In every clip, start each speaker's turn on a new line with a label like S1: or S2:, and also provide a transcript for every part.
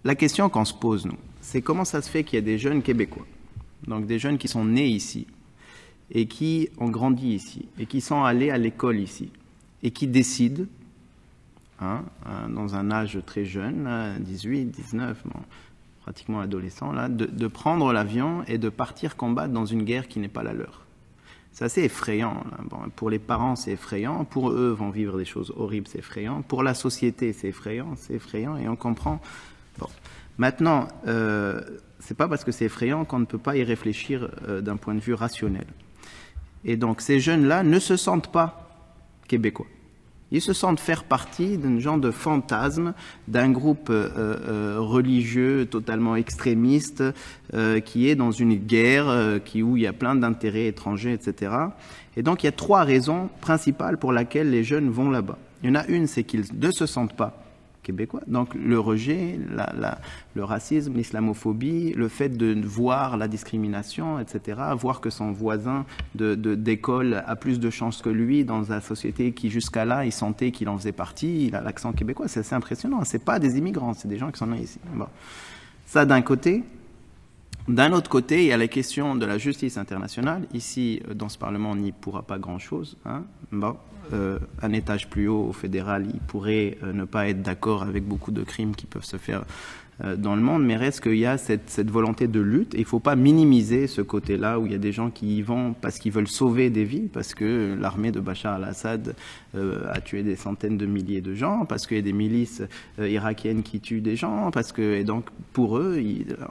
S1: la question qu'on se pose, nous, c'est comment ça se fait qu'il y a des jeunes Québécois, donc des jeunes qui sont nés ici, et qui ont grandi ici, et qui sont allés à l'école ici, et qui décident, dans un âge très jeune, 18, 19, bon, pratiquement adolescent, là, de prendre l'avion et de partir combattre dans une guerre qui n'est pas la leur. C'est assez effrayant. Là. Bon, pour les parents, c'est effrayant. Pour eux, vont vivre des choses horribles, c'est effrayant. Pour la société, c'est effrayant, et on comprend. Bon. Maintenant, c'est pas parce que c'est effrayant qu'on ne peut pas y réfléchir d'un point de vue rationnel. Et donc, ces jeunes-là ne se sentent pas québécois. Ils se sentent faire partie d'un genre de fantasme, d'un groupe religieux totalement extrémiste qui est dans une guerre où il y a plein d'intérêts étrangers, etc. Et donc, il y a 3 raisons principales pour lesquelles les jeunes vont là-bas. Il y en a une, c'est qu'ils ne se sentent pas québécois. Donc, le rejet, le racisme, l'islamophobie, le fait de voir la discrimination, etc., voir que son voisin d'école a plus de chances que lui dans la société qui, jusqu'à là, il sentait qu'il en faisait partie, il a l'accent québécois. C'est assez impressionnant. C'est pas des immigrants, c'est des gens qui sont nés ici. Bon. Ça, d'un côté. D'un autre côté, il y a la question de la justice internationale. Ici, dans ce Parlement, on n'y pourra pas grand-chose. Bon. Un étage plus haut, au fédéral, il pourrait ne pas être d'accord avec beaucoup de crimes qui peuvent se faire dans le monde, mais reste qu'il y a cette volonté de lutte, et il ne faut pas minimiser ce côté-là où il y a des gens qui y vont parce qu'ils veulent sauver des vies, parce que l'armée de Bachar al-Assad a tué des centaines de milliers de gens, parce qu'il y a des milices irakiennes qui tuent des gens, et donc pour eux,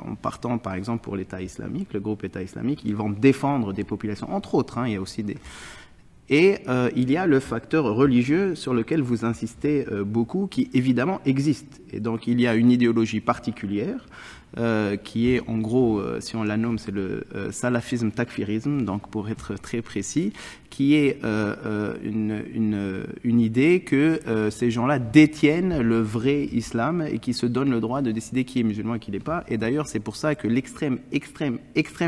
S1: en partant par exemple pour l'État islamique, le groupe État islamique, ils vont défendre des populations, entre autres, il y a aussi des... Et il y a le facteur religieux sur lequel vous insistez beaucoup, qui évidemment existe. Et donc il y a une idéologie particulière qui est en gros, si on la nomme, c'est le salafisme takfirisme, donc pour être très précis, qui est une idée que ces gens-là détiennent le vrai islam et qui se donnent le droit de décider qui est musulman et qui l'est pas. Et d'ailleurs c'est pour ça que l'extrême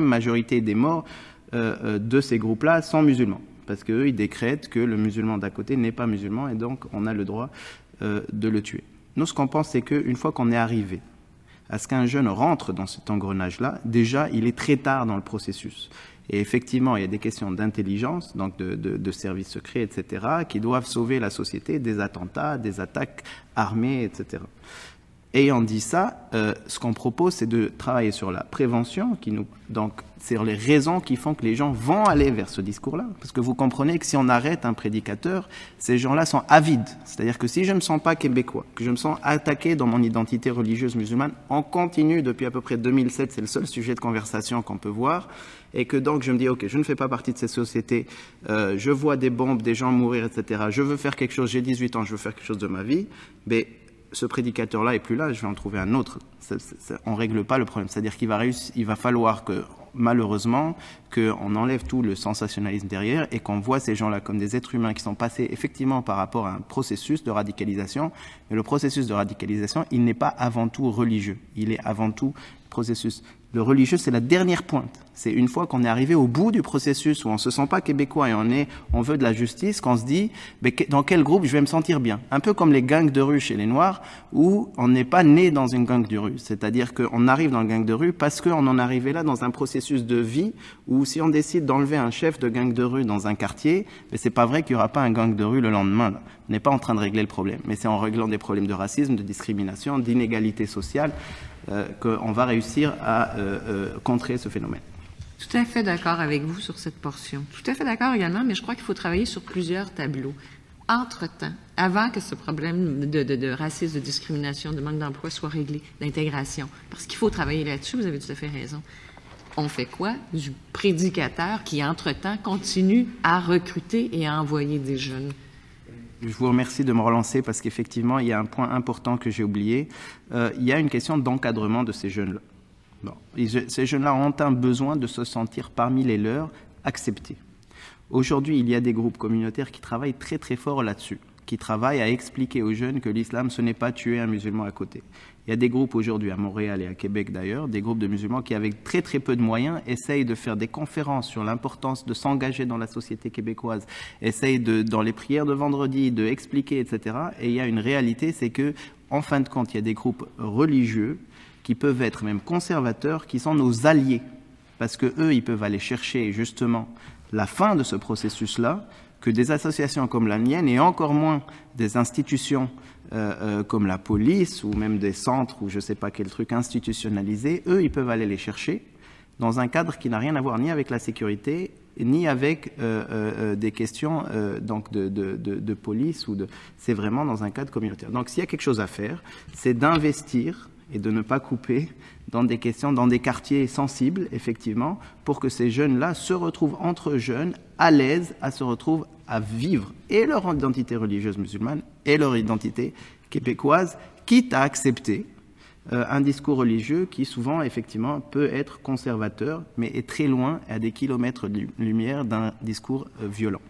S1: majorité des morts de ces groupes-là sont musulmans. Parce qu'eux, ils décrètent que le musulman d'à côté n'est pas musulman et donc on a le droit de le tuer. Nous, ce qu'on pense, c'est qu'une fois qu'on est arrivé à ce qu'un jeune rentre dans cet engrenage-là, déjà, il est très tard dans le processus. Et effectivement, il y a des questions d'intelligence, donc de services secrets, etc., qui doivent sauver la société des attentats, des attaques armées, etc. Ayant dit ça, ce qu'on propose, c'est de travailler sur la prévention, donc c'est les raisons qui font que les gens vont aller vers ce discours-là. Parce que vous comprenez que si on arrête un prédicateur, ces gens-là sont avides. C'est-à-dire que si je ne me sens pas québécois, que je me sens attaqué dans mon identité religieuse musulmane, on continue depuis à peu près 2007, c'est le seul sujet de conversation qu'on peut voir, et que donc je me dis, ok, je ne fais pas partie de cette société, je vois des bombes, des gens mourir, etc., je veux faire quelque chose, j'ai 18 ans, je veux faire quelque chose de ma vie, mais ce prédicateur-là est plus là, je vais en trouver un autre. On ne règle pas le problème. C'est-à-dire qu'il va falloir que, malheureusement, qu'on enlève tout le sensationnalisme derrière et qu'on voit ces gens-là comme des êtres humains qui sont passés effectivement par rapport à un processus de radicalisation. Mais le processus de radicalisation, il n'est pas avant tout religieux. Il est avant tout processus. Le religieux, c'est la dernière pointe. C'est une fois qu'on est arrivé au bout du processus où on ne se sent pas québécois et on veut de la justice, qu'on se dit dans quel groupe je vais me sentir bien. Un peu comme les gangs de rue chez les Noirs, où on n'est pas né dans une gang de rue. C'est-à-dire qu'on arrive dans le gang de rue parce qu'on en est arrivé là dans un processus de vie où si on décide d'enlever un chef de gang de rue dans un quartier, mais c'est pas vrai qu'il n'y aura pas un gang de rue le lendemain. Là. On n'est pas en train de régler le problème. Mais c'est en réglant des problèmes de racisme, de discrimination, d'inégalité sociale qu'on va réussir à contrer ce phénomène.
S2: Tout à fait d'accord avec vous sur cette portion. Tout à fait d'accord également, mais je crois qu'il faut travailler sur plusieurs tableaux. Entre-temps, avant que ce problème de racisme, de discrimination, de manque d'emploi soit réglé, d'intégration, parce qu'il faut travailler là-dessus, vous avez tout à fait raison. On fait quoi? Du prédicateur qui, entre-temps, continue à recruter et à envoyer des jeunes.
S1: Je vous remercie de me relancer parce qu'effectivement, il y a un point important que j'ai oublié. Il y a une question d'encadrement de ces jeunes-là. Bon. Ces jeunes-là ont un besoin de se sentir parmi les leurs acceptés. Aujourd'hui, il y a des groupes communautaires qui travaillent très très fort là-dessus, qui travaillent à expliquer aux jeunes que l'islam, ce n'est pas tuer un musulman à côté. Il y a des groupes aujourd'hui à Montréal et à Québec d'ailleurs, des groupes de musulmans qui, avec très très peu de moyens, essayent de faire des conférences sur l'importance de s'engager dans la société québécoise, essayent dans les prières de vendredi, de expliquer, etc. Et il y a une réalité, c'est que en fin de compte, il y a des groupes religieux qui peuvent être même conservateurs, qui sont nos alliés, parce que eux, ils peuvent aller chercher justement la fin de ce processus-là, que des associations comme la mienne, et encore moins des institutions comme la police, ou même des centres, ou je ne sais pas quel truc institutionnalisé, eux, ils peuvent aller les chercher dans un cadre qui n'a rien à voir ni avec la sécurité, ni avec des questions donc de police, c'est vraiment dans un cadre communautaire. Donc s'il y a quelque chose à faire, c'est d'investir et de ne pas couper dans des questions, dans des quartiers sensibles, effectivement, pour que ces jeunes-là se retrouvent entre jeunes, à l'aise, se retrouvent à vivre et leur identité religieuse musulmane et leur identité québécoise, quitte à accepter un discours religieux qui souvent, effectivement, peut être conservateur, mais est très loin, à des kilomètres-lumière d'un discours violent.